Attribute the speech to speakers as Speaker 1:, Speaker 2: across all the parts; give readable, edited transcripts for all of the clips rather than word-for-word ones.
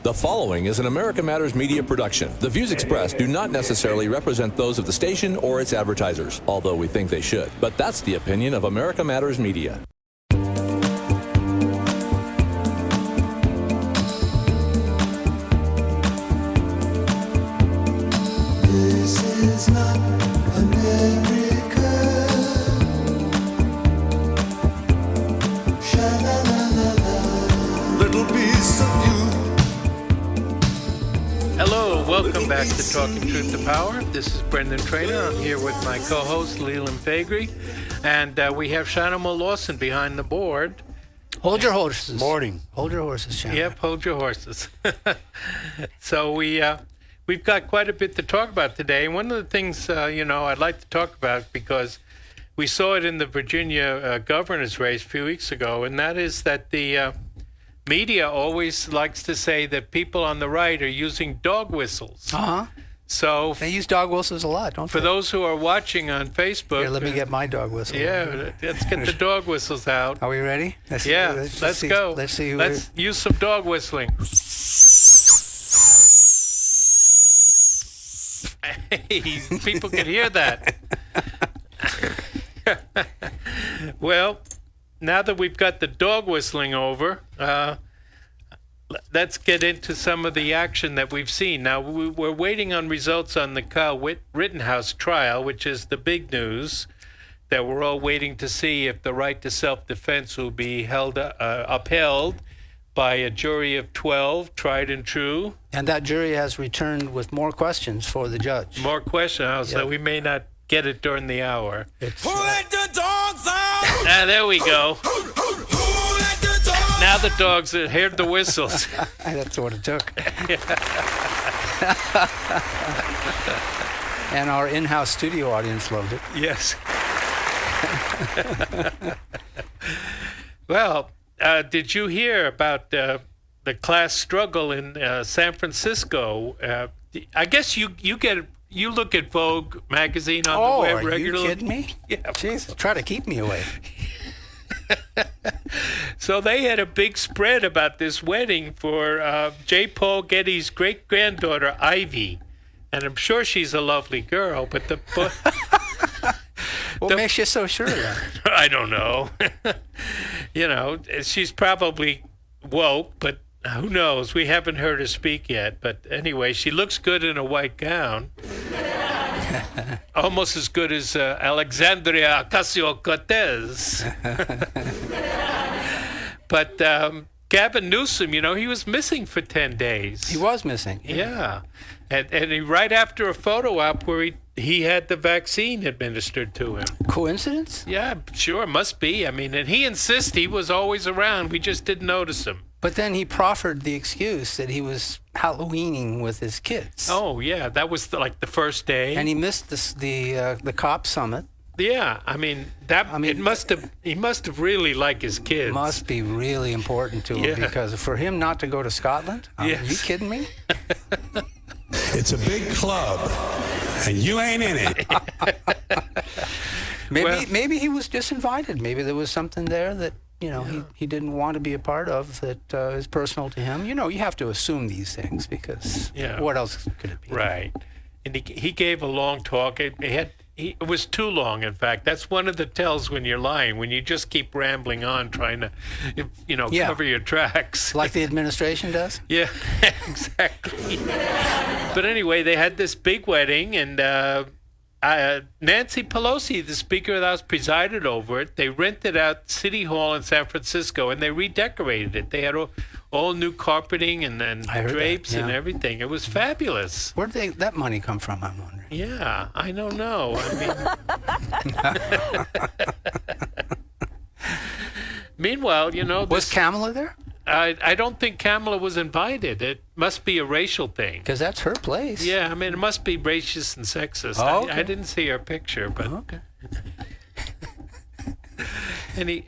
Speaker 1: The following is an America Matters media production. The views expressed do not necessarily represent those of the station or its advertisers, although we think they should. But that's the opinion of America Matters Media.
Speaker 2: This is not America. Sha-la-la-la-la. Little piece of you.
Speaker 3: Hello, welcome back to Talking Truth to Power. This is Brendan Trainor. I'm here with my co-host, Leland Faegre. And we have Shannon Lawson behind the board.
Speaker 4: Hold your horses.
Speaker 5: Morning.
Speaker 4: Hold your horses, Shannon.
Speaker 3: Yep, hold your horses. So we've got quite a bit to talk about today. One of the things, I'd like to talk about, because we saw it in the Virginia governor's race a few weeks ago, and that is that the media always likes to say that people on the right are using dog whistles.
Speaker 4: Uh-huh.
Speaker 3: So
Speaker 4: They use dog whistles a lot, don't
Speaker 3: for
Speaker 4: they?
Speaker 3: those who are watching on Facebook...
Speaker 4: Here, let me get my dog whistle.
Speaker 3: Yeah, let's get the dog whistles out.
Speaker 4: Are we ready?
Speaker 3: Let's
Speaker 4: see,
Speaker 3: go.
Speaker 4: Let's see.
Speaker 3: Let's use some dog whistling. Hey, people can hear that. Well, now that we've got the dog whistling over, let's get into some of the action that we've seen. Now, we're waiting on results on the Kyle Rittenhouse trial, which is the big news that we're all waiting to see if the right to self-defense will be upheld by a jury of 12, tried and true.
Speaker 4: And that jury has returned with more questions for the judge.
Speaker 3: More questions, so
Speaker 4: Yep.
Speaker 3: we may not get it during the hour.
Speaker 4: It's,
Speaker 2: Let the dogs out!
Speaker 3: There we go.
Speaker 2: Who let the dogs
Speaker 3: Now the dogs have heard the whistles.
Speaker 4: that's what it took. And our in-house studio audience loved it.
Speaker 3: Yes. Well, did you hear about the class struggle in San Francisco? I guess you look at Vogue magazine on the web
Speaker 4: are
Speaker 3: regularly.
Speaker 4: you kidding me?
Speaker 3: Yeah.
Speaker 4: Jeez, try to keep me away.
Speaker 3: So they had a big spread about this wedding for J. Paul Getty's great-granddaughter, Ivy. And I'm sure she's a lovely girl, but
Speaker 4: What makes you so sure of that?
Speaker 3: I don't know. She's probably woke, but who knows? We haven't heard her speak yet. But anyway, she looks good in a white gown. Almost as good as Alexandria Ocasio-Cortez. But Gavin Newsom, he was missing for 10 days.
Speaker 4: He was missing.
Speaker 3: Yeah. And he, right after a photo op where he had the vaccine administered to him.
Speaker 4: Coincidence?
Speaker 3: Yeah, sure, must be. I mean, and he insists he was always around. We just didn't notice him.
Speaker 4: But then he proffered the excuse that he was Halloweening with his kids.
Speaker 3: Oh, yeah, that was the first day.
Speaker 4: And he missed the cop summit.
Speaker 3: Yeah, I mean, he must have really liked his kids.
Speaker 4: Must be really important to him,
Speaker 3: Yeah.
Speaker 4: because for him not to go to Scotland, are
Speaker 3: Yes.
Speaker 4: you kidding me?
Speaker 5: It's a big club, and you ain't in it.
Speaker 4: Maybe he was disinvited. Maybe there was something there that he didn't want to be a part of that is personal to him. You have to assume these things, because what else could it be?
Speaker 3: Right. And he gave a long talk. It was too long, in fact. That's one of the tells when you're lying, when you just keep rambling on trying to, cover your tracks.
Speaker 4: Like the administration does?
Speaker 3: Yeah, exactly. But anyway, they had this big wedding, and Nancy Pelosi, the Speaker of the House, presided over it. They rented out City Hall in San Francisco, and they redecorated it. They had all new carpeting and drapes and everything. It was fabulous.
Speaker 4: Where did that money come from, I'm wondering?
Speaker 3: Yeah, I don't know. I mean, meanwhile,
Speaker 4: Was Kamala there?
Speaker 3: I don't think Kamala was invited. It must be a racial thing.
Speaker 4: Because that's her place.
Speaker 3: Yeah, I mean, it must be racist and sexist.
Speaker 4: Oh, okay.
Speaker 3: I didn't see her picture, but
Speaker 4: Okay.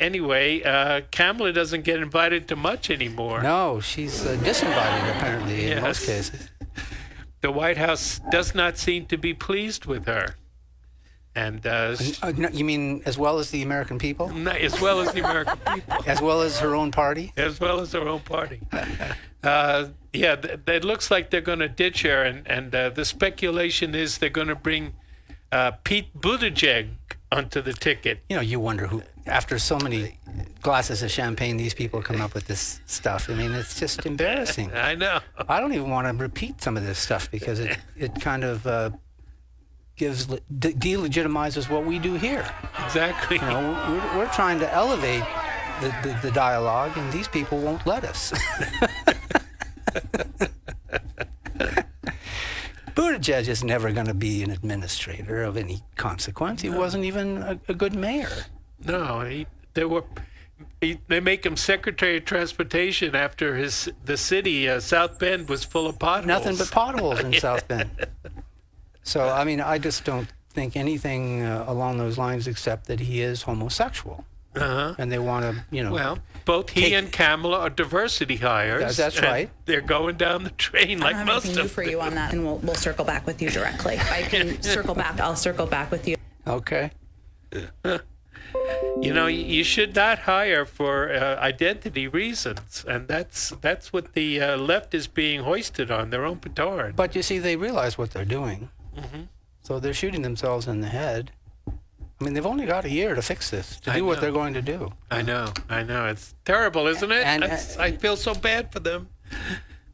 Speaker 3: anyway, Kamala doesn't get invited to much anymore.
Speaker 4: No, she's disinvited, apparently, in most cases.
Speaker 3: The White House does not seem to be pleased with her. And
Speaker 4: No, you mean as well as the American people?
Speaker 3: as well as the American people.
Speaker 4: As well as her own party?
Speaker 3: As well as their own party. It looks like they're going to ditch her, and the speculation is they're going to bring Pete Buttigieg onto the ticket.
Speaker 4: You know, you wonder who, after so many glasses of champagne, these people come up with this stuff. I mean, it's just embarrassing.
Speaker 3: I know.
Speaker 4: I don't even want to repeat some of this stuff because it kind of delegitimizes what we do here.
Speaker 3: Exactly.
Speaker 4: You know, we're trying to elevate the dialogue, and these people won't let us. Buttigieg is never going to be an administrator of any consequence. He wasn't even a good mayor.
Speaker 3: No, they make him Secretary of Transportation after the city, South Bend, was full of potholes.
Speaker 4: Nothing but potholes in South Bend. So, I mean, I just don't think anything along those lines except that he is homosexual. And they want to, you know.
Speaker 3: Well, both he and Kamala are diversity hires.
Speaker 4: That's right.
Speaker 3: They're going down the train like
Speaker 6: I don't have
Speaker 3: most
Speaker 6: anything new
Speaker 3: of
Speaker 6: for
Speaker 3: them.
Speaker 6: you on that, and we'll circle back with you directly. I can circle back. I'll circle back with you.
Speaker 4: Okay.
Speaker 3: You know, you should not hire for identity reasons, and that's what the left is being hoisted on, their own petard.
Speaker 4: But you see, they realize what they're doing. So they're shooting themselves in the head. I mean, they've only got a year to fix this, to do what they're going to do.
Speaker 3: I know. It's terrible, isn't it?
Speaker 4: And
Speaker 3: I feel so bad for them.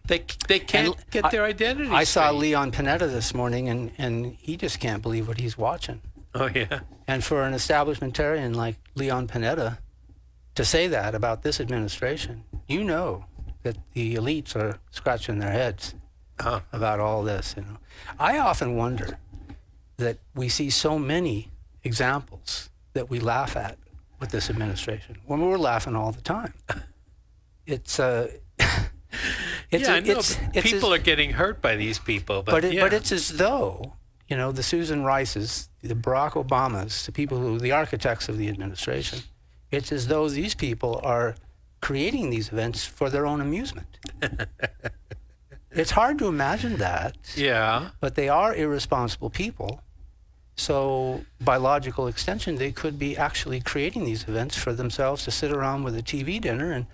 Speaker 3: They can't get their identity
Speaker 4: I saw
Speaker 3: straight.
Speaker 4: Leon Panetta this morning, and he just can't believe what he's watching.
Speaker 3: Oh, yeah.
Speaker 4: And for an establishmentarian like Leon Panetta to say that about this administration, you know that the elites are scratching their heads about all this. You know, I often wonder that we see so many examples that we laugh at with this administration when we're laughing all the time.
Speaker 3: People are getting hurt by these people,
Speaker 4: but it's as though, you know, the Susan Rices, the Barack Obamas, the people who the architects of the administration, it's as though these people are creating these events for their own amusement. It's hard to imagine that.
Speaker 3: Yeah.
Speaker 4: But they are irresponsible people. So by logical extension, they could be actually creating these events for themselves to sit around with a TV dinner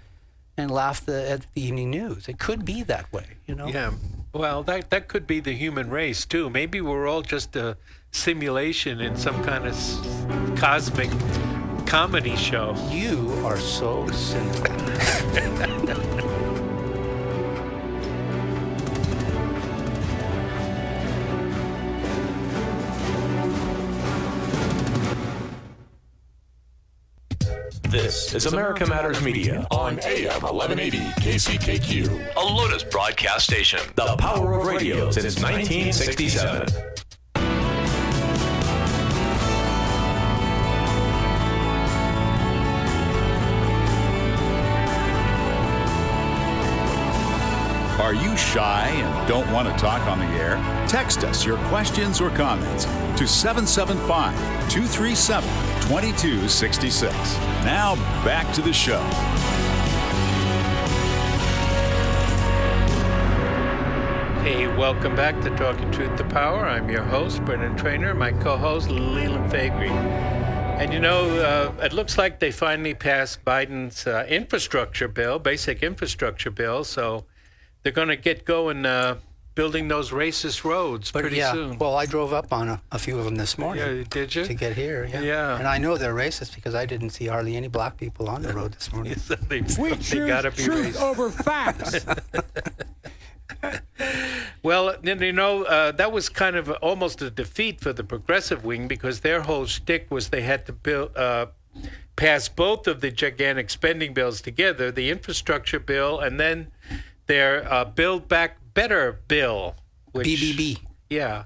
Speaker 4: and laugh at the evening news. It could be that way, you know?
Speaker 3: Yeah. Well, that could be the human race, too. Maybe we're all just a simulation in some kind of cosmic comedy show.
Speaker 4: You are so cynical.
Speaker 1: This is America Matters Media
Speaker 7: On AM 1180 KCKQ.
Speaker 1: a Lotus broadcast station. The power of radio since 1967.
Speaker 7: Are you shy and don't want to talk on the air? Text us your questions or comments to 775-237-2266. Now back to the show.
Speaker 3: Hey, welcome back to Talking Truth to Power. I'm your host, Brendan Trainor, my co-host, Leland Faegre. And you know, it looks like they finally passed Biden's infrastructure bill, basic infrastructure bill, so they're going to get going building those racist roads pretty soon.
Speaker 4: Well, I drove up on a few of them this morning.
Speaker 3: Yeah, did you?
Speaker 4: To get here, yeah.
Speaker 3: Yeah.
Speaker 4: And I know they're racist because I didn't see hardly any black people on the road this morning.
Speaker 3: they got to be racist.
Speaker 5: over facts.
Speaker 3: Well, you know, that was kind of almost a defeat for the progressive wing because their whole shtick was they had to pass both of the gigantic spending bills together, the infrastructure bill and then their Build Back Better bill. Which,
Speaker 4: BBB.
Speaker 3: Yeah.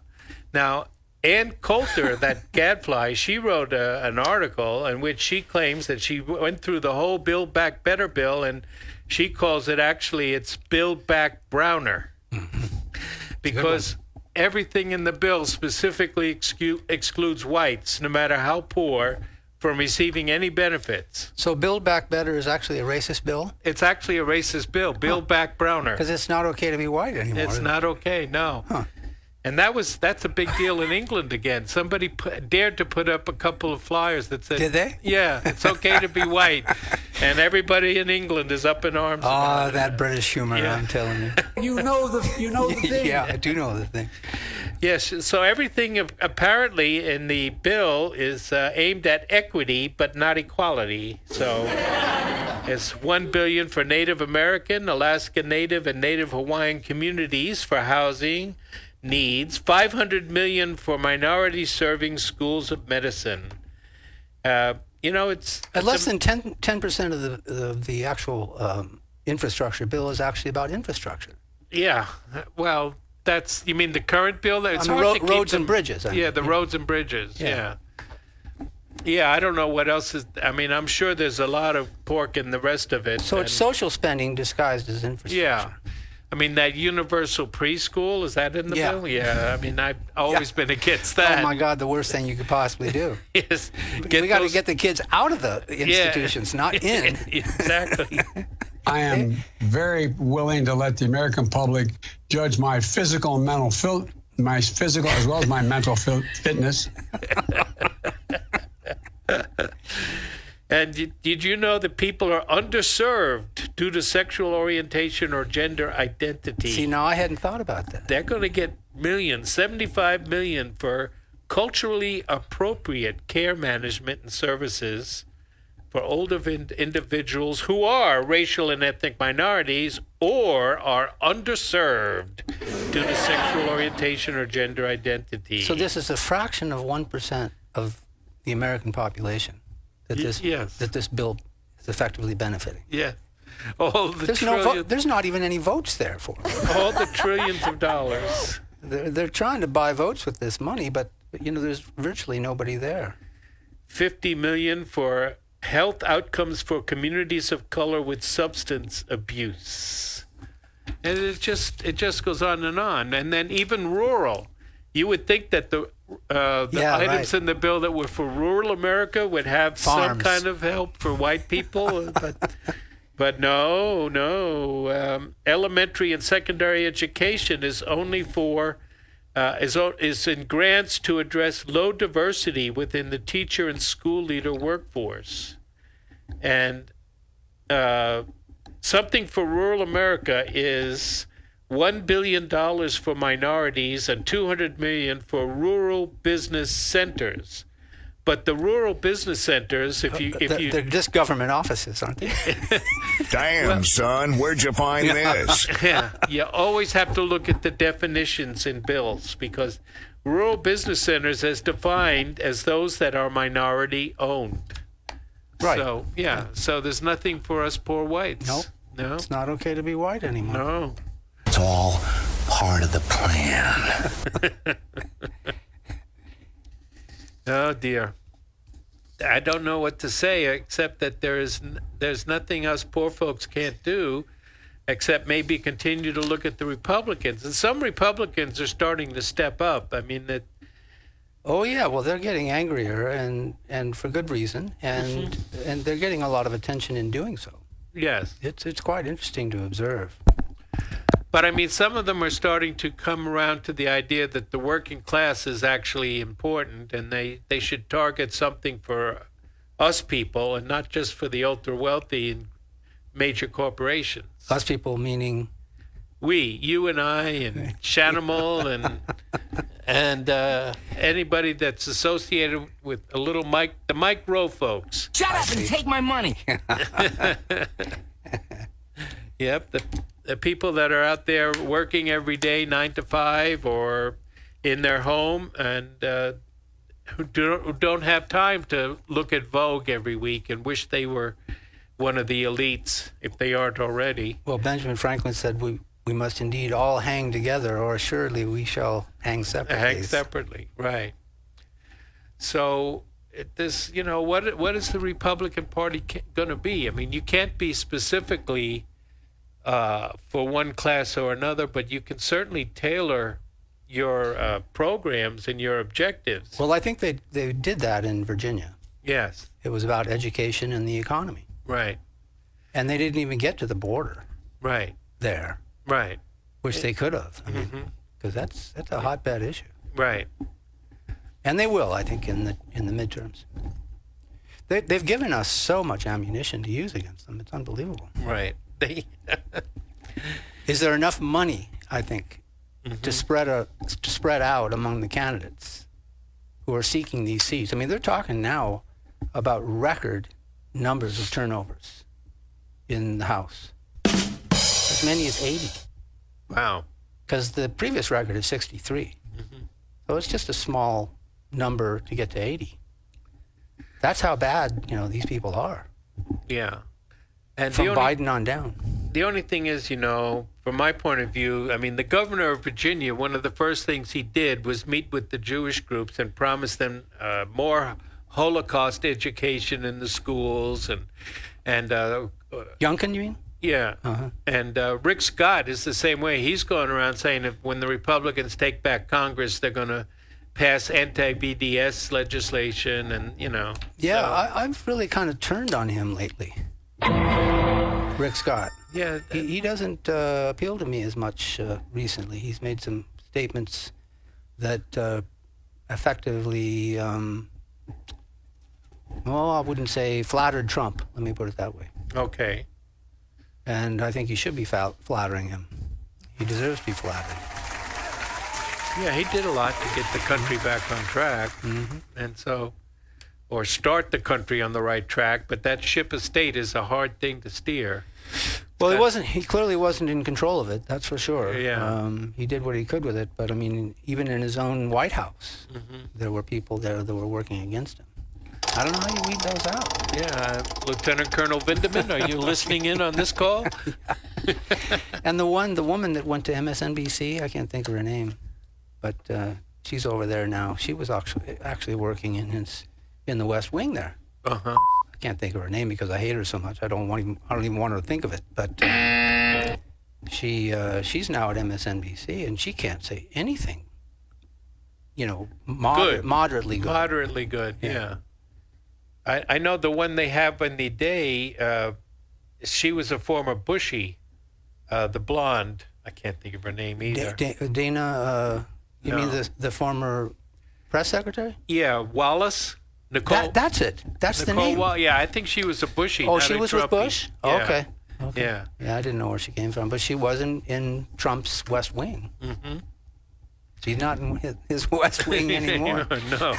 Speaker 3: Now, Ann Coulter, that gadfly, she wrote an article in which she claims that she went through the whole Build Back Better bill, and she calls it it's Build Back Browner. Because everything in the bill specifically excludes whites, no matter how poor, from receiving any benefits.
Speaker 4: So Build Back Better is actually a racist bill?
Speaker 3: It's actually a racist bill, Build Back Browner.
Speaker 4: Because it's not okay to be white anymore.
Speaker 3: It's not okay, no.
Speaker 4: Huh.
Speaker 3: And that's a big deal in England again. Somebody dared to put up a couple of flyers that said,
Speaker 4: Did they?
Speaker 3: Yeah, it's okay to be white. And everybody in England is up in arms about it.
Speaker 4: That British humor,
Speaker 3: Yeah.
Speaker 4: I'm telling you.
Speaker 5: You know the thing.
Speaker 4: Yeah, I do know the thing.
Speaker 3: Yes, so everything apparently in the bill is aimed at equity, but not equality. So it's $1 billion for Native American, Alaska Native, and Native Hawaiian communities for housing needs, $500 million for minorities serving schools of medicine. It's
Speaker 4: Less than 10% of the actual infrastructure bill is actually about infrastructure.
Speaker 3: Yeah, well, you mean the current bill? It's
Speaker 4: I mean,
Speaker 3: hard to keep
Speaker 4: roads and bridges. I
Speaker 3: Yeah,
Speaker 4: mean.
Speaker 3: the roads and bridges.
Speaker 4: Yeah.
Speaker 3: Yeah, I don't know what else is. I mean, I'm sure there's a lot of pork in the rest of it.
Speaker 4: So it's social spending disguised as infrastructure.
Speaker 3: Yeah. I mean, that universal preschool, is that in the
Speaker 4: Yeah.
Speaker 3: bill? Yeah. I mean, I've always been against that.
Speaker 4: Oh my God, the worst thing you could possibly do.
Speaker 3: Yes.
Speaker 4: We got to get the kids out of the institutions, not in.
Speaker 3: Exactly.
Speaker 5: I am very willing to let the American public judge my physical and mental my physical as well as my mental fitness.
Speaker 3: And did you know that people are underserved due to sexual orientation or gender identity?
Speaker 4: See, now I hadn't thought about that.
Speaker 3: They're going to get millions, 75 million for culturally appropriate care management and services for older individuals who are racial and ethnic minorities or are underserved due to sexual orientation or gender identity.
Speaker 4: So this is a fraction of 1% of the American population that this bill is effectively benefiting.
Speaker 3: Yeah. All the
Speaker 4: There's no vote. There's not even any votes there for it.
Speaker 3: all the trillions of dollars.
Speaker 4: They're trying to buy votes with this money, but there's virtually nobody there.
Speaker 3: 50 million for health outcomes for communities of color with substance abuse. And it just goes on. And then even rural. You would think that the items in the bill that were for rural America would have some
Speaker 4: Farms.
Speaker 3: kind of help for white people, but no. Elementary and secondary education is only for is in grants to address low diversity within the teacher and school leader workforce, and something for rural America is $1 billion for minorities and $200 million for rural business centers. But the rural business centers,
Speaker 4: They're just government offices, aren't they?
Speaker 8: Damn, son, where'd you find this?
Speaker 3: Yeah, you always have to look at the definitions in bills, because rural business centers is defined as those that are minority owned.
Speaker 4: Right.
Speaker 3: So, so there's nothing for us poor whites.
Speaker 4: Nope.
Speaker 3: No.
Speaker 4: It's not okay to be white anymore.
Speaker 3: No.
Speaker 9: It's all part of the plan.
Speaker 3: Oh dear. I don't know what to say except that there's nothing us poor folks can't do except maybe continue to look at the Republicans. And some Republicans are starting to step up. I mean that.
Speaker 4: Oh yeah, well they're getting angrier and for good reason, and they're getting a lot of attention in doing so.
Speaker 3: Yes.
Speaker 4: It's quite interesting to observe.
Speaker 3: But I mean, some of them are starting to come around to the idea that the working class is actually important, and they should target something for us people and not just for the ultra wealthy and major corporations.
Speaker 4: Us people meaning
Speaker 3: You and I, and Shanimal, and anybody that's associated with the micro folks.
Speaker 9: Shut up and take my money.
Speaker 3: Yep, the people that are out there working every day, 9 to 5, or in their home, and who don't have time to look at Vogue every week and wish they were one of the elites, if they aren't already.
Speaker 4: Well, Benjamin Franklin said we must indeed all hang together, or assuredly we shall hang separately.
Speaker 3: Hang separately, right. So what is the Republican Party going to be? I mean, you can't be specifically for one class or another, but you can certainly tailor your programs and your objectives.
Speaker 4: Well, I think they did that in Virginia.
Speaker 3: Yes.
Speaker 4: It was about education and the economy.
Speaker 3: Right.
Speaker 4: And they didn't even get to the border
Speaker 3: Right.
Speaker 4: there,
Speaker 3: Right.
Speaker 4: which they could have. I mean, because that's a hotbed issue.
Speaker 3: Right.
Speaker 4: And they will, I think, in the midterms. They've given us so much ammunition to use against them. It's unbelievable.
Speaker 3: Right.
Speaker 4: Is there enough money, I think, to spread out among the candidates who are seeking these seats? I mean, they're talking now about record numbers of turnovers in the House. As many as 80.
Speaker 3: Wow.
Speaker 4: Because the previous record is 63. So it's just a small number to get to 80. That's how bad, these people are.
Speaker 3: Yeah. And
Speaker 4: From Biden on down.
Speaker 3: The only thing is, from my point of view, I mean, the governor of Virginia, one of the first things he did was meet with the Jewish groups and promise them more Holocaust education in the schools and
Speaker 4: Youngkin, you mean?
Speaker 3: Yeah. And Rick Scott is the same way. He's going around saying that when the Republicans take back Congress, they're going to pass anti-BDS legislation and,
Speaker 4: Yeah,
Speaker 3: so.
Speaker 4: I've really kind of turned on him lately. Rick Scott.
Speaker 3: Yeah.
Speaker 4: He doesn't appeal to me as much recently. He's made some statements that effectively, I wouldn't say flattered Trump. Let me put it that way.
Speaker 3: Okay.
Speaker 4: And I think he should be flattering him. He deserves to be flattered.
Speaker 3: Yeah, he did a lot to get the country back on track. And so, or start the country on the right track, but that ship of state is a hard thing to steer.
Speaker 4: Well, he clearly wasn't in control of it, that's for sure.
Speaker 3: Yeah.
Speaker 4: He did what he could with it, but I mean, even in his own White House, there were people there that were working against him. I don't know how you weed those out.
Speaker 3: Yeah, Lieutenant Colonel Vindeman, are you listening in on this call?
Speaker 4: And the woman that went to MSNBC, I can't think of her name, but she's over there now. She was actually working in the West Wing there. I can't think of her name because I hate her so much. I don't even want her to think of it. But she's now at MSNBC and she can't say anything. Moderately good.
Speaker 3: Moderately good. Yeah. I know the one they have in the day. She was a former Bushie, the blonde. I can't think of her name either.
Speaker 4: Dana. You mean the former press secretary?
Speaker 3: Yeah, Wallace. Nicole.
Speaker 4: That's it. That's
Speaker 3: Nicole
Speaker 4: the name.
Speaker 3: Yeah, I think she was a Bushie.
Speaker 4: Oh,
Speaker 3: not
Speaker 4: she
Speaker 3: a
Speaker 4: was with
Speaker 3: Trumpy.
Speaker 4: Bush?
Speaker 3: Yeah.
Speaker 4: Okay.
Speaker 3: Yeah.
Speaker 4: Yeah, I didn't know where she came from, but she wasn't in Trump's West Wing. She's not in his West Wing anymore.
Speaker 3: No.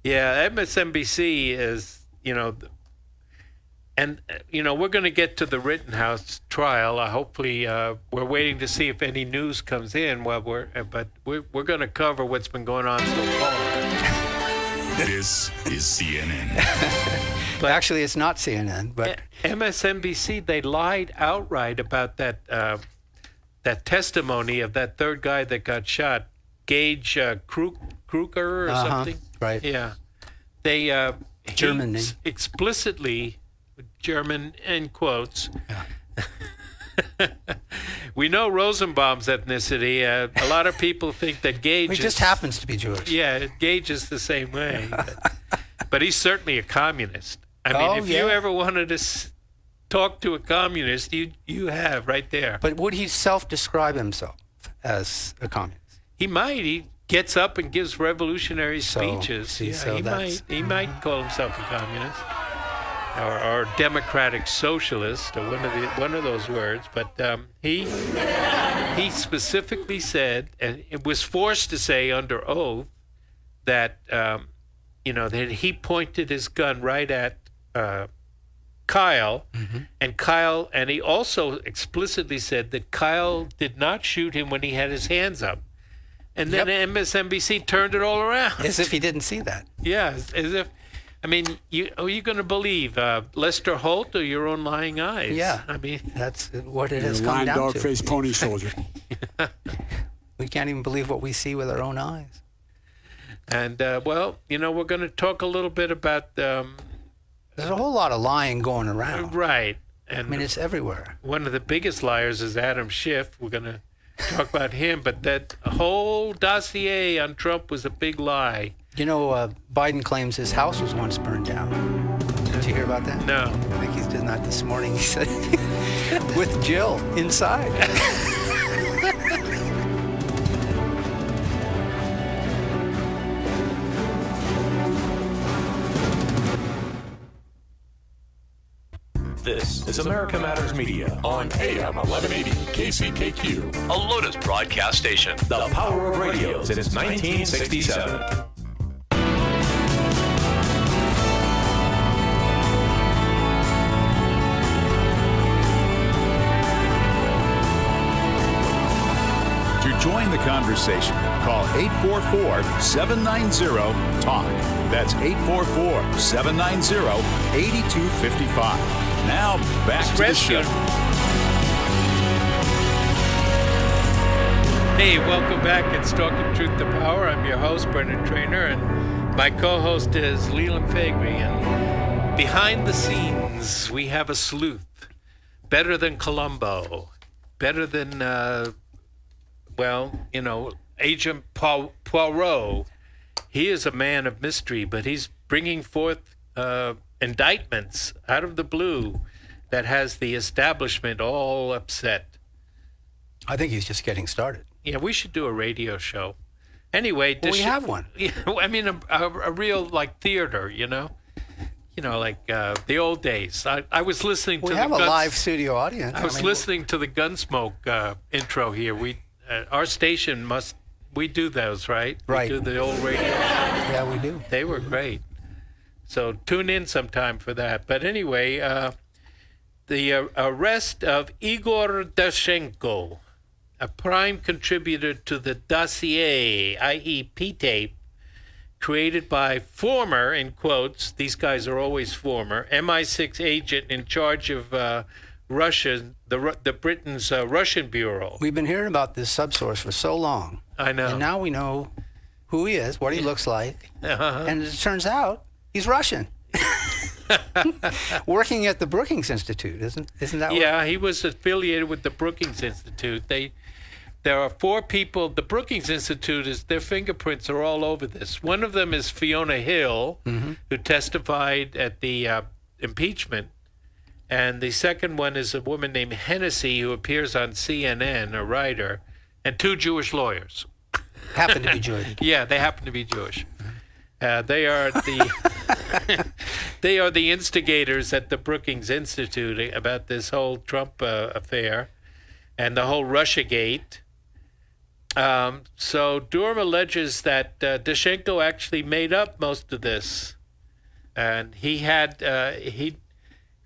Speaker 3: Yeah, MSNBC is, and we're going to get to the Rittenhouse trial. Hopefully, we're waiting to see if any news comes in. But we're going to cover what's been going on so far.
Speaker 7: This is CNN.
Speaker 4: But actually, it's not CNN. But
Speaker 3: MSNBC, they lied outright about that testimony of that third guy that got shot, Gage Kruger or something.
Speaker 4: Right.
Speaker 3: Yeah. They
Speaker 4: German name.
Speaker 3: Explicitly, German in quotes. We know Rosenbaum's ethnicity. A lot of people think that Gage
Speaker 4: he just happens to be Jewish.
Speaker 3: Yeah, Gage is the same way. But he's certainly a communist. I mean, if you ever wanted to talk to a communist, you have right there.
Speaker 4: But would he self-describe himself as a communist?
Speaker 3: He might. He gets up and gives revolutionary speeches. He might call himself a communist or democratic socialist or one of those words. But he specifically said, and it was forced to say under oath, that that he pointed his gun right at Kyle, and he also explicitly said that Kyle did not shoot him when he had his hands up. And then MSNBC turned it all around.
Speaker 4: As if he didn't see that.
Speaker 3: Yeah, as if, are you going to believe Lester Holt or your own lying eyes?
Speaker 4: Yeah.
Speaker 3: I mean,
Speaker 4: that's what it has come down to.
Speaker 5: Dog-faced pony soldier.
Speaker 4: We can't even believe what we see with our own eyes.
Speaker 3: And, we're going to talk a little bit about...
Speaker 4: There's a whole lot of lying going around.
Speaker 3: Right. And
Speaker 4: it's everywhere.
Speaker 3: One of the biggest liars is Adam Schiff. We're going to talk about him, but that whole dossier on Trump was a big lie.
Speaker 4: Biden claims his house was once burned down. Did you hear about that?
Speaker 3: No.
Speaker 4: I think he's doing that this morning. He said, with Jill inside.
Speaker 1: This is America Matters Media on AM 1180 KCKQ,
Speaker 10: a Lotus broadcast station.
Speaker 1: the power of radio since 1967.
Speaker 7: To join the conversation, call 844-790-TALK. That's 844-790-8255. Now, back to the show.
Speaker 3: Hey, welcome back. It's Talking Truth to Power. I'm your host, Brendan Trainor, and my co-host is Leland Faegre. And behind the scenes, we have a sleuth. Better than Columbo. Better than, Agent Poirot. He is a man of mystery, but he's bringing forth indictments out of the blue that has the establishment all upset.
Speaker 4: I think he's just getting started.
Speaker 3: Yeah, we should do a radio show. Anyway,
Speaker 4: Well, we have one.
Speaker 3: Yeah, I mean, a real like theater, like the old days. I was listening to
Speaker 4: We
Speaker 3: the
Speaker 4: have a live studio audience.
Speaker 3: I was listening to the Gunsmoke intro here. Our station we do those, right?
Speaker 4: Right.
Speaker 3: We do the old radio.
Speaker 4: Yeah, we do.
Speaker 3: They were great. So tune in sometime for that. But anyway, the arrest of Igor Dashenko, a prime contributor to the dossier, i.e. P-tape, created by former, in quotes, these guys are always former, MI6 agent in charge of Russia, the Britain's Russian bureau.
Speaker 4: We've been hearing about this subsource for so long.
Speaker 3: I know.
Speaker 4: And now we know who he is, what he looks like.
Speaker 3: Uh-huh.
Speaker 4: And it turns out he's Russian. Working at the Brookings Institute, isn't that
Speaker 3: Yeah, he was affiliated with the Brookings Institute. There are 4 people. The Brookings Institute their fingerprints are all over this. One of them is Fiona Hill, who testified at the impeachment. And the second one is a woman named Hennessy, who appears on CNN, a writer, and 2 Jewish lawyers.
Speaker 4: happen to be Jewish?
Speaker 3: Yeah, they happen to be Jewish. They are the instigators at the Brookings Institute about this whole Trump affair and the whole Russiagate. So Durham alleges that Dashenko actually made up most of this, and he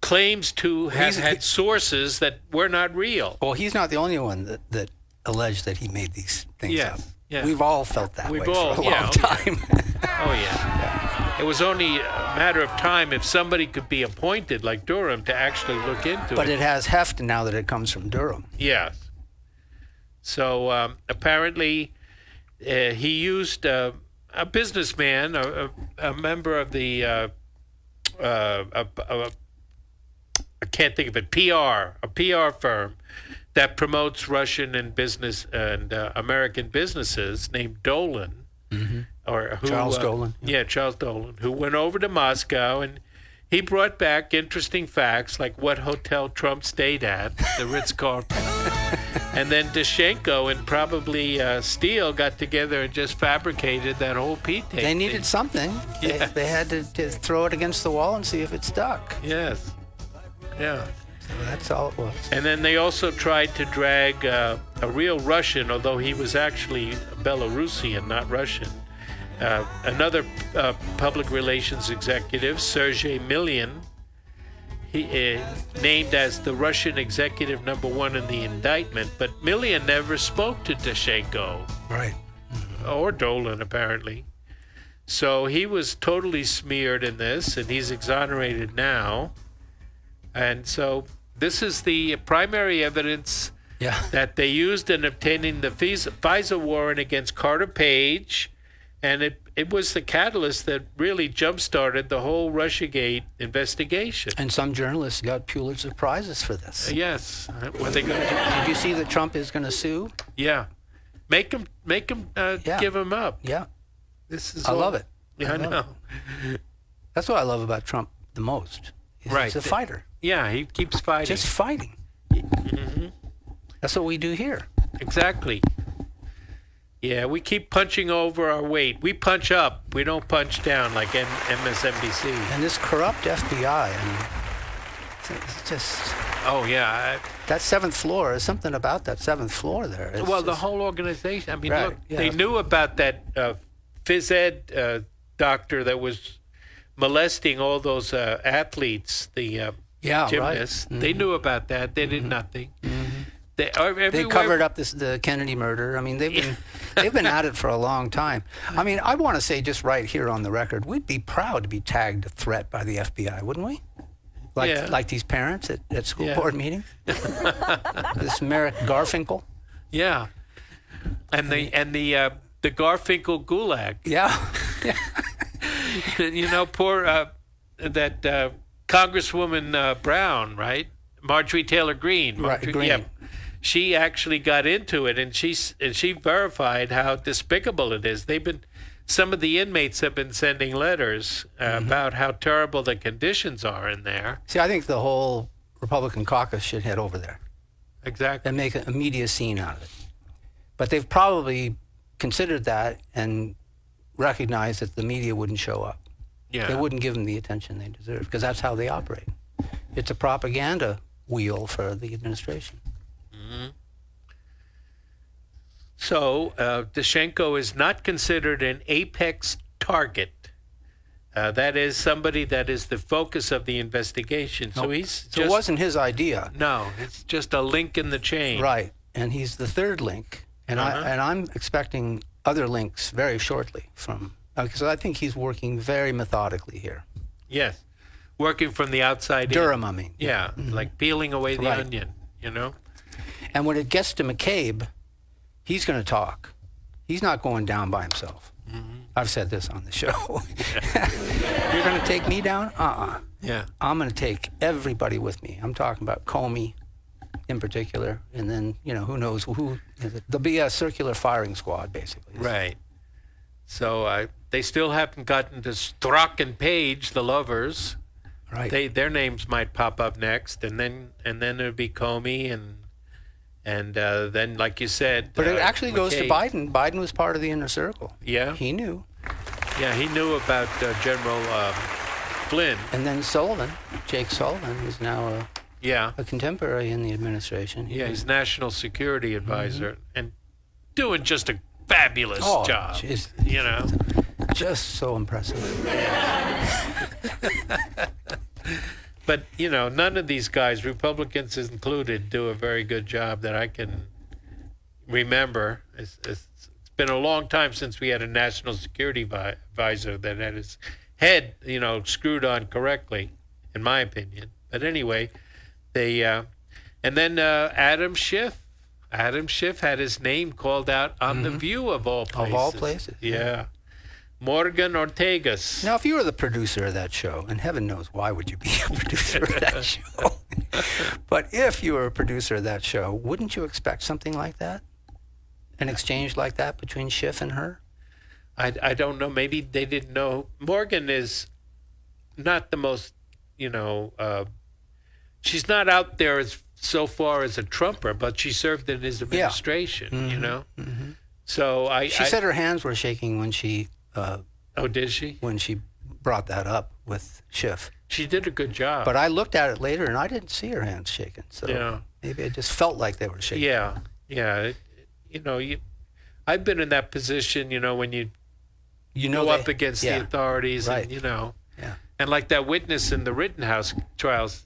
Speaker 3: claims to have had sources that were not real.
Speaker 4: Well, he's not the only one that alleged that he made these things up.
Speaker 3: Yeah.
Speaker 4: We've all felt that way for a long time.
Speaker 3: Oh, yeah. It was only a matter of time if somebody could be appointed, like Durham, to actually look into it.
Speaker 4: But it has heft now that it comes from Durham.
Speaker 3: Yes. So apparently he used a businessman, a member of the, I can't think of it, a PR firm that promotes Russian and business and American businesses named Dolan.
Speaker 4: Charles Dolan.
Speaker 3: Yeah, Charles Dolan, who went over to Moscow, and he brought back interesting facts like what hotel Trump stayed at, the Ritz-Carlton. And then Dashenko and probably Steele got together and just fabricated that whole P-tape.
Speaker 4: They needed something.
Speaker 3: Yeah.
Speaker 4: They had to throw it against the wall and see if it stuck.
Speaker 3: Yes. Yeah.
Speaker 4: So that's all it was.
Speaker 3: And then they also tried to drag a real Russian, although he was actually Belarusian, not Russian. Another public relations executive, Sergei Milyan, he named as the Russian executive #1 in the indictment, but Milyan never spoke to Dashenko.
Speaker 4: Right.
Speaker 3: Or Dolan, apparently. So he was totally smeared in this, and he's exonerated now. And so this is the primary evidence that they used in obtaining the FISA warrant against Carter Page, and it was the catalyst that really jump-started the whole Russiagate investigation.
Speaker 4: And some journalists got Pulitzer Prizes for this.
Speaker 3: Yes. What are they going to do?
Speaker 4: Did you see that Trump is going to sue?
Speaker 3: Yeah. Make him give him up.
Speaker 4: Yeah.
Speaker 3: I
Speaker 4: love it.
Speaker 3: Yeah, I know.
Speaker 4: That's what I love about Trump the most.
Speaker 3: Right.
Speaker 4: He's a fighter.
Speaker 3: Yeah, he keeps fighting.
Speaker 4: Just fighting. That's what we do here.
Speaker 3: Exactly. Yeah, we keep punching over our weight. We punch up. We don't punch down like MSNBC.
Speaker 4: And this corrupt FBI, I mean, it's just...
Speaker 3: Oh, yeah.
Speaker 4: That 7th floor, there's something about that 7th floor there. It's
Speaker 3: Well, the
Speaker 4: just-
Speaker 3: whole organization. I mean,
Speaker 4: Right,
Speaker 3: look,
Speaker 4: yeah.
Speaker 3: they knew about that phys ed doctor that was molesting all those athletes, the
Speaker 4: Yeah, right.
Speaker 3: gymnasts. They knew about that. They did nothing. They, everywhere,
Speaker 4: They covered up the Kennedy murder. I mean, they've been at it for a long time. I mean, I want to say just right here on the record, we'd be proud to be tagged a threat by the FBI, wouldn't we? Like these parents at school board meetings. This Merrick Garfinkel.
Speaker 3: Yeah, and the Garfinkel gulag.
Speaker 4: Yeah.
Speaker 3: You know, poor that Congresswoman Brown, right? Marjorie Taylor Greene.
Speaker 4: Right, Greene.
Speaker 3: Yeah. She actually got into it, and she verified how despicable it is. Some of the inmates have been sending letters about how terrible the conditions are in there.
Speaker 4: See, I think the whole Republican caucus should head over there
Speaker 3: Exactly.
Speaker 4: and make a media scene out of it. But they've probably considered that and recognized that the media wouldn't show up.
Speaker 3: Yeah.
Speaker 4: They wouldn't give them the attention they deserve because that's how they operate. It's a propaganda wheel for the administration.
Speaker 3: So Dushenko is not considered an apex target. That is somebody that is the focus of the investigation. So he's
Speaker 4: So it wasn't his idea.
Speaker 3: No, it's just a link in the chain.
Speaker 4: Right. And he's the third link. And I'm expecting other links very shortly from, because I think he's working very methodically here.
Speaker 3: Yes. Working from the outside
Speaker 4: Durham,
Speaker 3: in.
Speaker 4: I mean.
Speaker 3: Yeah, like peeling away the
Speaker 4: Right.
Speaker 3: onion, you know?
Speaker 4: And when it gets to McCabe, he's going to talk. He's not going down by himself. I've said this on the show. You're going to take me down?
Speaker 3: Yeah.
Speaker 4: I'm going to take everybody with me. I'm talking about Comey in particular, and then, who knows who. There'll be a circular firing squad, basically.
Speaker 3: Right. So they still haven't gotten to Strzok and Page, the lovers.
Speaker 4: Right.
Speaker 3: Their names might pop up next, and then it'll be Comey and then, like you said,
Speaker 4: But it actually goes to
Speaker 3: McCabe.
Speaker 4: Biden. Biden was part of the inner circle.
Speaker 3: Yeah.
Speaker 4: He knew.
Speaker 3: Yeah, he knew about General Flynn.
Speaker 4: And then Sullivan, Jake Sullivan, is now
Speaker 3: Yeah.
Speaker 4: a contemporary in the administration.
Speaker 3: Yeah, he's National Security Advisor and doing just a fabulous job.
Speaker 4: Geez.
Speaker 3: You know,
Speaker 4: Just so impressive.
Speaker 3: but none of these guys, Republicans included, do a very good job that I can remember. It's been a long time since we had a National Security Advisor that had his head, screwed on correctly, in my opinion. But anyway, they and then Adam Schiff. Adam Schiff had his name called out on The View of all places.
Speaker 4: Of all places.
Speaker 3: Yeah. Morgan Ortegas.
Speaker 4: Now, if you were the producer of that show, and heaven knows why would you be a producer of that show, but if you were a producer of that show, wouldn't you expect something like that? An exchange like that between Schiff and her?
Speaker 3: I don't know. Maybe they didn't know. Morgan is not the most, she's not out there so far as a Trumper, but she served in his administration, So
Speaker 4: She said her hands were shaking when she...
Speaker 3: oh, did she?
Speaker 4: When she brought that up with Schiff.
Speaker 3: She did a good job.
Speaker 4: But I looked at it later, and I didn't see her hands shaking. So
Speaker 3: Yeah.
Speaker 4: maybe it just felt like they were shaking.
Speaker 3: Yeah. I've been in that position, when you go up against the authorities,
Speaker 4: Right.
Speaker 3: and
Speaker 4: Yeah.
Speaker 3: and like that witness in the Rittenhouse trials,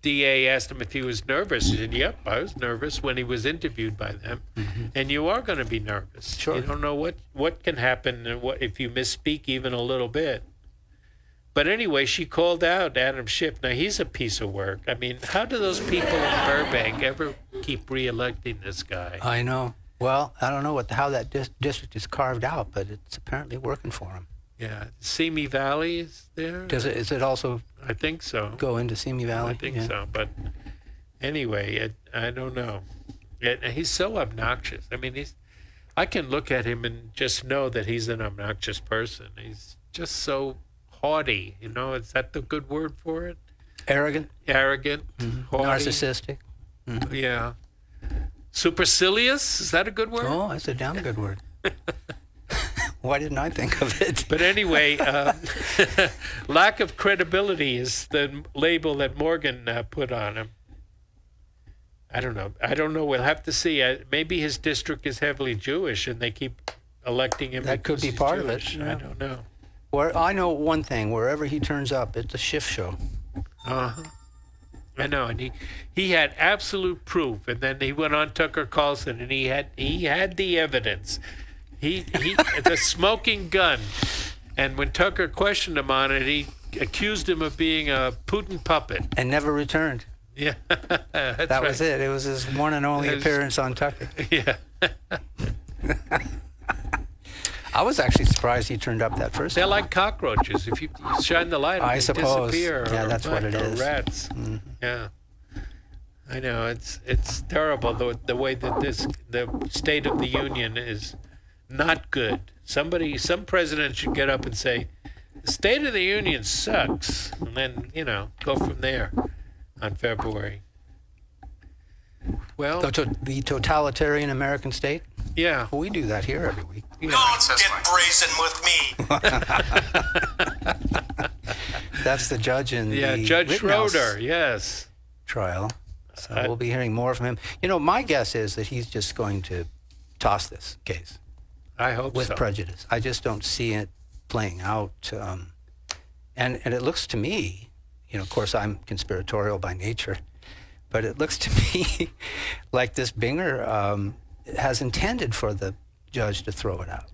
Speaker 3: DA asked him if he was nervous. He said, "Yep, I was nervous when he was interviewed by them." And you are going to be nervous.
Speaker 4: Sure.
Speaker 3: You don't know what can happen and what if you misspeak even a little bit. But anyway, she called out Adam Schiff. Now he's a piece of work. I mean, how do those people in Burbank ever keep re-electing this guy?
Speaker 4: I know. Well, I don't know how that district is carved out, but it's apparently working for him.
Speaker 3: Yeah, Simi Valley is there.
Speaker 4: Is it also
Speaker 3: I think so.
Speaker 4: go into Simi Valley?
Speaker 3: I think
Speaker 4: Yeah.
Speaker 3: so. But anyway, I don't know. He's so obnoxious. I mean, I can look at him and just know that he's an obnoxious person. He's just so haughty. Is that the good word for it?
Speaker 4: Arrogant,
Speaker 3: Arrogant, haughty.
Speaker 4: narcissistic.
Speaker 3: Yeah. Supercilious? Is that a good word?
Speaker 4: Oh, that's a damn good word. Why didn't I think of it?
Speaker 3: But anyway, lack of credibility is the label that Morgan put on him. I don't know. We'll have to see. Maybe his district is heavily Jewish, and they keep electing him.
Speaker 4: That could be part of it.
Speaker 3: I don't know.
Speaker 4: I know one thing. Wherever he turns up, it's a shift show.
Speaker 3: Uh-huh. I know, and he had absolute proof, and then he went on Tucker Carlson, and he had the evidence. He the smoking gun, and when Tucker questioned him on it, he accused him of being a Putin puppet.
Speaker 4: And never returned.
Speaker 3: Yeah,
Speaker 4: that was it. It was his one and only appearance on Tucker.
Speaker 3: Yeah.
Speaker 4: I was actually surprised he turned up that first
Speaker 3: They're
Speaker 4: time.
Speaker 3: like cockroaches. If you shine the light on them,
Speaker 4: I
Speaker 3: they
Speaker 4: suppose.
Speaker 3: disappear.
Speaker 4: Yeah,
Speaker 3: or
Speaker 4: that's what it
Speaker 3: or
Speaker 4: is.
Speaker 3: Rats.
Speaker 4: Mhm.
Speaker 3: Yeah. I know, it's terrible the way that the State of the Union is not good. Some president should get up and say, the State of the Union sucks, and then, go from there on February. Well,
Speaker 4: the totalitarian American state?
Speaker 3: Yeah.
Speaker 4: Well, we do that here every week.
Speaker 3: Yeah.
Speaker 2: Don't get brazen with me.
Speaker 4: That's the judge in the
Speaker 3: Judge
Speaker 4: Rittenhouse
Speaker 3: Schroeder, yes.
Speaker 4: trial. So we'll be hearing more from him. My guess is that he's just going to toss this case.
Speaker 3: I hope
Speaker 4: with
Speaker 3: so.
Speaker 4: prejudice. I just don't see it playing out. And it looks to me, of course, I'm conspiratorial by nature, but it looks to me like this Binger has intended for the judge to throw it out.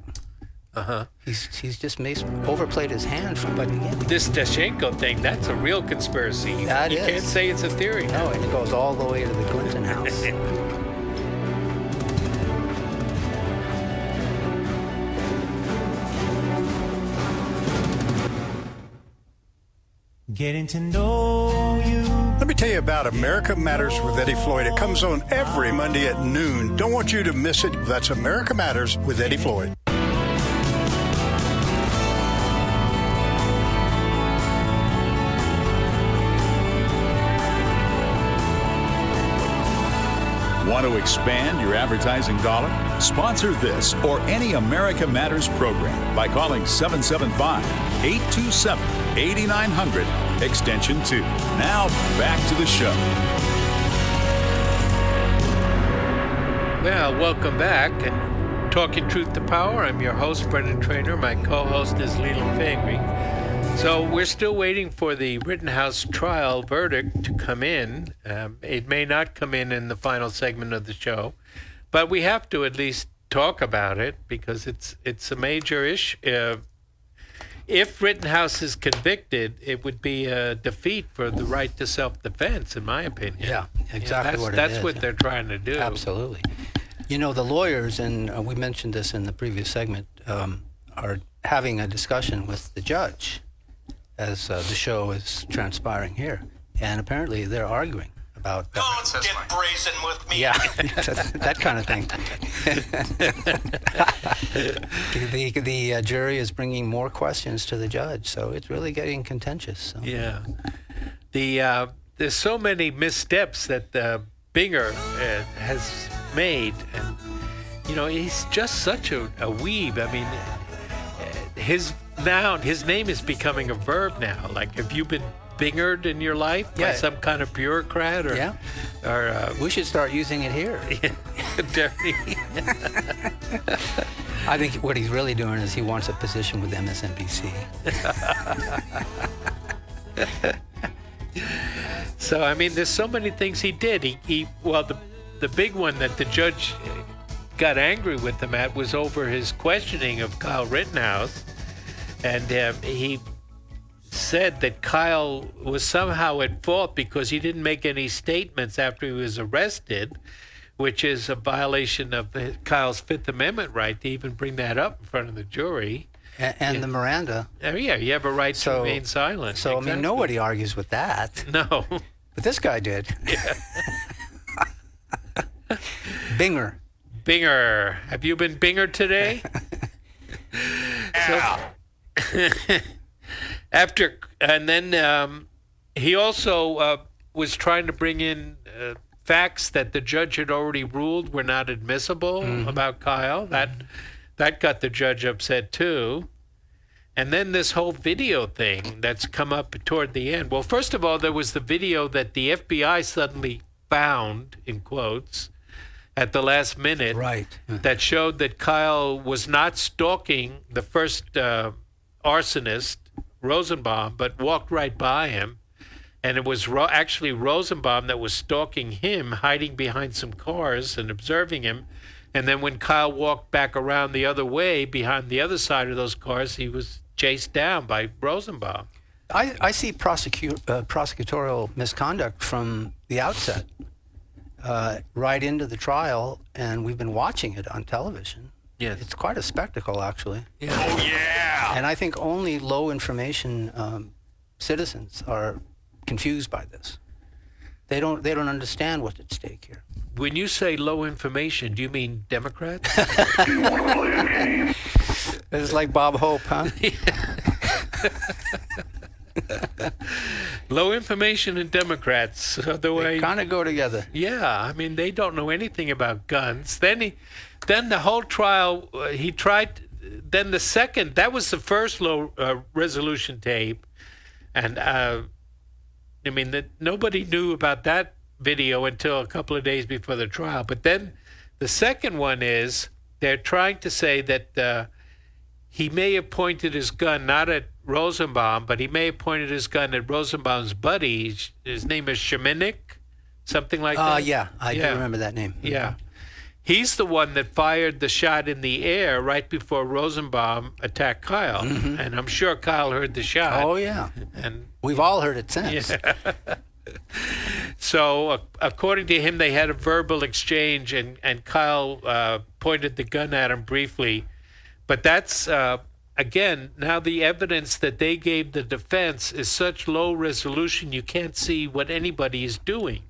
Speaker 3: Uh-huh.
Speaker 4: He's just overplayed his hand from the beginning.
Speaker 3: This Daschenko thing, that's a real conspiracy. You
Speaker 4: That is.
Speaker 3: can't say it's a theory.
Speaker 4: No, and it goes all the way to the Clinton house.
Speaker 11: Getting to know you.
Speaker 12: Let me tell you about America Matters with Eddie Floyd. It comes on every Monday at noon. Don't want you to miss it. That's America Matters with Eddie Floyd.
Speaker 7: Want to expand your advertising dollar? Sponsor this or any America Matters program by calling 775-827-8900, extension 2. Now, back to the show.
Speaker 3: Well, welcome back. And Talking Truth to Power, I'm your host, Brendan Trainor. My co-host is Leland Faegre. So we're still waiting for the Rittenhouse trial verdict to come in. It may not come in the final segment of the show, but we have to at least talk about it because it's a major issue. If Rittenhouse is convicted, it would be a defeat for the right to self-defense, in my opinion.
Speaker 4: Yeah, exactly what it is.
Speaker 3: That's what they're trying to do.
Speaker 4: Absolutely. The lawyers, and we mentioned this in the previous segment, are having a discussion with the judge as the show is transpiring here. And apparently they're arguing about...
Speaker 2: Don't get brazen with me.
Speaker 4: Yeah, that kind of thing. The jury is bringing more questions to the judge, so it's really getting contentious. So.
Speaker 3: Yeah. There's so many missteps that Binger has made. And, he's just such a weeb. I mean, his name is becoming a verb now. Like, have you been Bingered in your life by some kind of bureaucrat? Or,
Speaker 4: we should start using it here.
Speaker 3: Dirty.
Speaker 4: I think what he's really doing is he wants a position with MSNBC.
Speaker 3: So, I mean, there's so many things he did. The big one that the judge got angry with him at was over his questioning of Kyle Rittenhouse. And he said that Kyle was somehow at fault because he didn't make any statements after he was arrested, which is a violation of Kyle's Fifth Amendment right to even bring that up in front of the jury.
Speaker 4: And the Miranda.
Speaker 3: Yeah, you have a right to remain silent.
Speaker 4: So,
Speaker 3: exactly.
Speaker 4: I mean, nobody argues with that.
Speaker 3: No.
Speaker 4: But this guy did.
Speaker 3: Yeah.
Speaker 4: Binger.
Speaker 3: Have you been Bingered today? He also was trying to bring in facts that the judge had already ruled were not admissible about Kyle. That got the judge upset too. And then this whole video thing that's come up toward the end. Well, first of all, there was the video that the FBI suddenly found, in quotes, at the last minute, that showed that Kyle was not stalking the first arsonist, Rosenbaum, but walked right by him. And it was actually Rosenbaum that was stalking him, hiding behind some cars and observing him. And then when Kyle walked back around the other way, behind the other side of those cars, he was chased down by Rosenbaum.
Speaker 4: I see prosecutorial misconduct from the outset, right into the trial, and we've been watching it on television.
Speaker 3: Yes.
Speaker 4: It's quite a spectacle, actually.
Speaker 3: Yeah. Oh, yeah!
Speaker 4: And I think only low information citizens are confused by this. They don't understand what's at stake here.
Speaker 3: When you say low information, do you mean Democrats?
Speaker 4: It's like Bob Hope, huh?
Speaker 3: Low information and Democrats.
Speaker 4: They kind of go together.
Speaker 3: Yeah, I mean, they don't know anything about guns. Then the whole trial, he tried. Then the second, that was the first low resolution tape, and I mean that nobody knew about that video until a couple of days before the trial. But then the second one is they're trying to say that he may have pointed his gun not at Rosenbaum, but he may have pointed his gun at Rosenbaum's buddy. His name is Sheminik, something like that.
Speaker 4: Yeah, I do remember that name.
Speaker 3: Yeah. He's the one that fired the shot in the air right before Rosenbaum attacked Kyle. And I'm sure Kyle heard the shot.
Speaker 4: Oh, yeah.
Speaker 3: And
Speaker 4: we've all heard it since.
Speaker 3: Yeah. So, according to him, they had a verbal exchange, and Kyle pointed the gun at him briefly. But that's, again, now the evidence that they gave the defense is such low resolution you can't see what anybody is doing.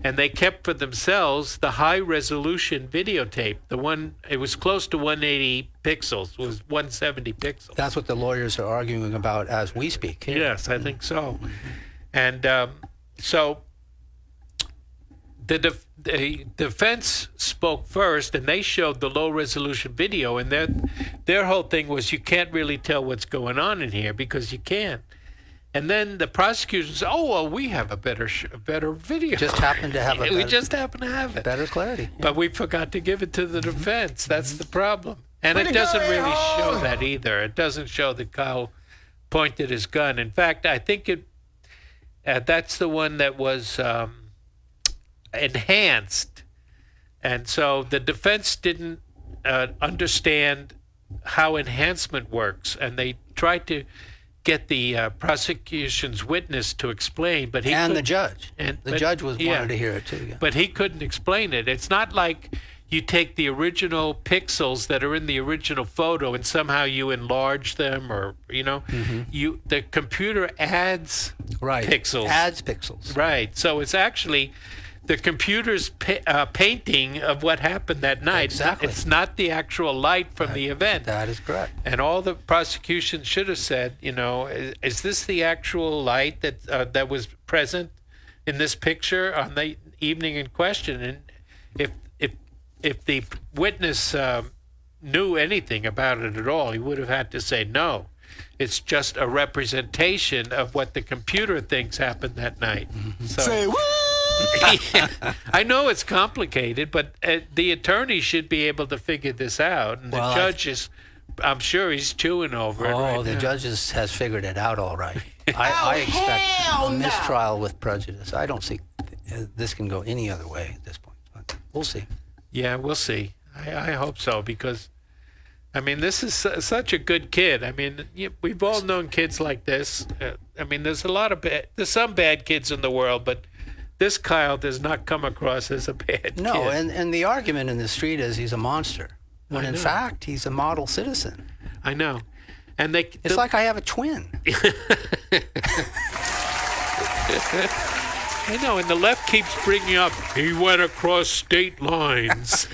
Speaker 3: And they kept for themselves the high-resolution videotape. The one, it was close to 180 pixels. It was 170 pixels.
Speaker 4: That's what the lawyers are arguing about as we speak.
Speaker 3: Yes, I think so. And so the defense spoke first, and they showed the low-resolution video. And their whole thing was you can't really tell what's going on in here because you can't. And then the prosecution said, "Oh, well, we have a better video.
Speaker 4: Just happen to have
Speaker 3: we just happen to have it.
Speaker 4: Better clarity. Yeah.
Speaker 3: But we forgot to give it to the defense. That's the problem. And it doesn't really show that either. It doesn't show that Kyle pointed his gun. In fact, I think that's the one that was enhanced. And so the defense didn't understand how enhancement works, and they tried to get the prosecution's witness to explain, but
Speaker 4: the judge. The judge wanted to hear it too. Yeah.
Speaker 3: But he couldn't explain it. It's not like you take the original pixels that are in the original photo and somehow you enlarge them, or the computer adds pixels.
Speaker 4: Adds pixels.
Speaker 3: Right. So it's actually the computer's painting of what happened that night.
Speaker 4: Exactly.
Speaker 3: It's not the actual light from the event.
Speaker 4: That is correct.
Speaker 3: And all the prosecution should have said, is this the actual light that was present in this picture on the evening in question? And if the witness knew anything about it at all, he would have had to say no. It's just a representation of what the computer thinks happened that night. So,
Speaker 8: say what?
Speaker 3: I know it's complicated, but the attorney should be able to figure this out. And the judge is, I'm sure he's chewing over it.
Speaker 4: Oh, the judge has figured it out all right. I expect a mistrial with prejudice. I don't see this can go any other way at this point. But we'll see.
Speaker 3: Yeah, we'll see. I hope so, because, I mean, this is such a good kid. I mean, we've all known kids like this. I mean, there's some bad kids in the world, but this Kyle does not come across as a bad kid.
Speaker 4: No, and the argument in the street is he's a monster, when in fact he's a model citizen.
Speaker 3: I know. And
Speaker 4: it's like I have a twin.
Speaker 3: I know, and the left keeps bringing up, he went across state lines.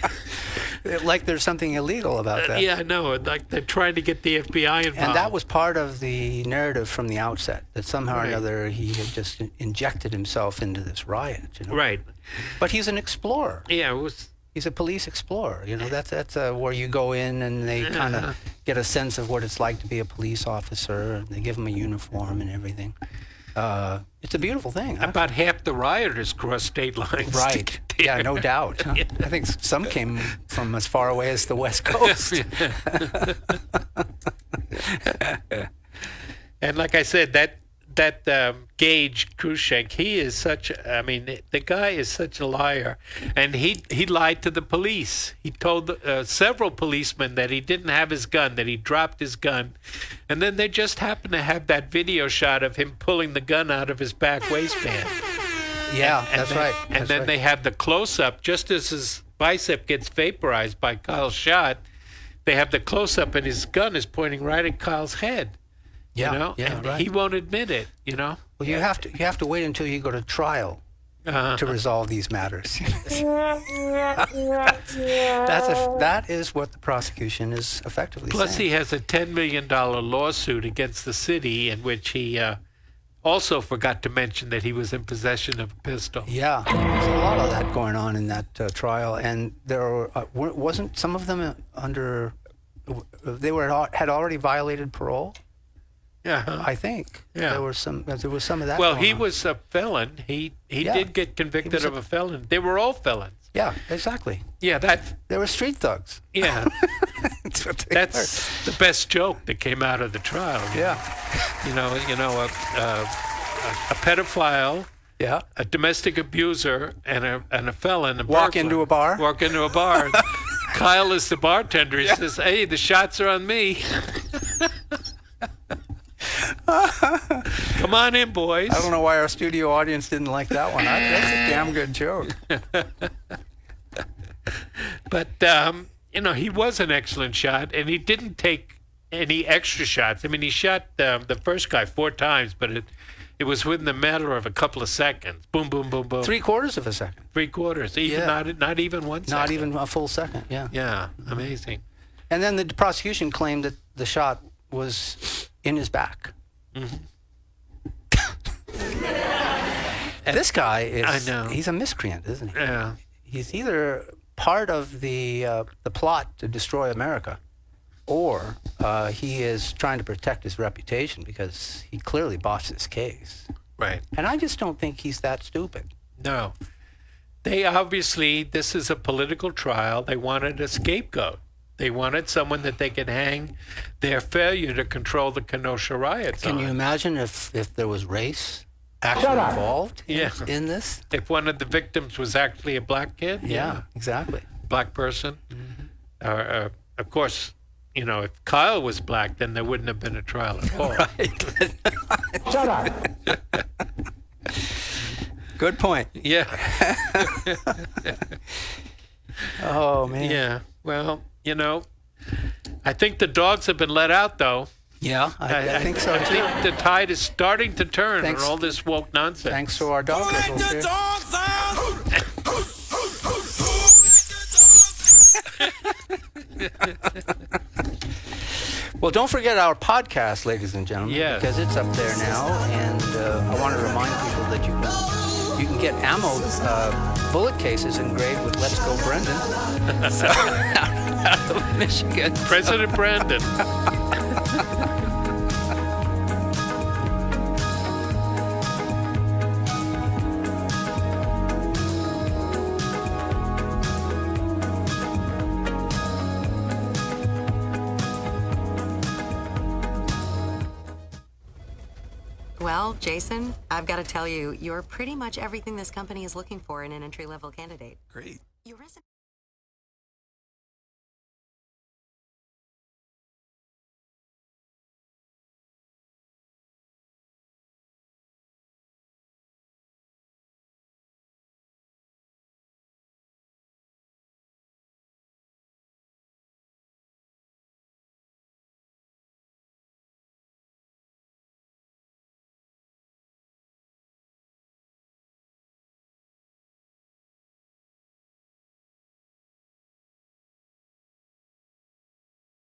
Speaker 4: Like there's something illegal about that.
Speaker 3: Yeah, I know. Like they're trying to get the FBI involved.
Speaker 4: And that was part of the narrative from the outset, that somehow or another he had just injected himself into this riot. You know?
Speaker 3: Right.
Speaker 4: But he's an explorer.
Speaker 3: Yeah, it was.
Speaker 4: He's a police explorer. You know, that's where you go in and they kind of get a sense of what it's like to be a police officer. And they give him a uniform and everything. It's a beautiful thing. Huh?
Speaker 3: About half the rioters crossed state lines.
Speaker 4: Right. Yeah, no doubt. Huh? I think some came from as far away as the West Coast.
Speaker 3: And like I said, that Gage Krushenk, he is such. I mean, the guy is such a liar, and he lied to the police. He told several policemen that he didn't have his gun, that he dropped his gun, and then they just happened to have that video shot of him pulling the gun out of his back waistband.
Speaker 4: Yeah, that's right.
Speaker 3: And then they have the close-up, just as his bicep gets vaporized by Kyle's shot. They have the close-up, and his gun is pointing right at Kyle's head.
Speaker 4: Yeah,
Speaker 3: you know?
Speaker 4: yeah, right.
Speaker 3: He won't admit it, you know.
Speaker 4: Well, you have to wait until you go to trial to resolve these matters. That is what the prosecution is effectively
Speaker 3: Plus,
Speaker 4: saying.
Speaker 3: he has a $10 million lawsuit against the city in which he also forgot to mention that he was in possession of a pistol.
Speaker 4: Yeah, there's a lot of that going on in that trial, and there wasn't some of them under. They had already violated parole.
Speaker 3: Yeah,
Speaker 4: I think.
Speaker 3: Yeah,
Speaker 4: there was some of that.
Speaker 3: Well, he
Speaker 4: on.
Speaker 3: was a felon. He did get convicted of a felon. They were all felons.
Speaker 4: Yeah, exactly.
Speaker 3: Yeah,
Speaker 4: they were street thugs.
Speaker 3: Yeah, that's the best joke that came out of the trial.
Speaker 4: Yeah,
Speaker 3: you know, a pedophile.
Speaker 4: Yeah,
Speaker 3: a domestic abuser and a felon.
Speaker 4: Walk into a bar.
Speaker 3: Kyle is the bartender. He says, "Hey, the shots are on me." Come on in, boys.
Speaker 4: I don't know why our studio audience didn't like that one. That's a damn good joke.
Speaker 3: But, he was an excellent shot, and he didn't take any extra shots. I mean, he shot the first guy 4 times, but it was within the matter of a couple of seconds. Boom, boom, boom, boom.
Speaker 4: 3/4 of a second.
Speaker 3: 3/4. Even not even 1 second.
Speaker 4: Not even a full second, yeah.
Speaker 3: Yeah, amazing.
Speaker 4: And then the prosecution claimed that the shot was in his back. Mm-hmm. This guy is,
Speaker 3: I know.
Speaker 4: He's a miscreant, isn't he?
Speaker 3: Yeah.
Speaker 4: He's either part of the plot to destroy America, or he is trying to protect his reputation because he clearly bossed his case.
Speaker 3: Right.
Speaker 4: And I just don't think he's that stupid.
Speaker 3: No. They obviously, this is a political trial. They wanted a scapegoat. They wanted someone that they could hang their failure to control the Kenosha riots on.
Speaker 4: Can you imagine if there was race actually involved in this?
Speaker 3: If one of the victims was actually a black kid?
Speaker 4: Yeah, exactly.
Speaker 3: Black person? Mm-hmm. Of course, if Kyle was black, then there wouldn't have been a trial at all.
Speaker 4: Right. Shut up. Good point.
Speaker 3: Yeah.
Speaker 4: Oh, man.
Speaker 3: Yeah. Well, I think the dogs have been let out, though.
Speaker 4: Yeah, I think so, too.
Speaker 3: I think the tide is starting to turn on all this woke nonsense.
Speaker 4: Thanks to our dog whistles here. Well, don't forget our podcast, ladies and gentlemen, because it's up there now. And I want to remind people that you can get ammo bullet cases engraved with "Let's Go Brendan." Out of Michigan.
Speaker 3: President Brandon.
Speaker 13: Well, Jason, I've got to tell you, you're pretty much everything this company is looking for in an entry-level candidate.
Speaker 14: Great.
Speaker 13: Your resume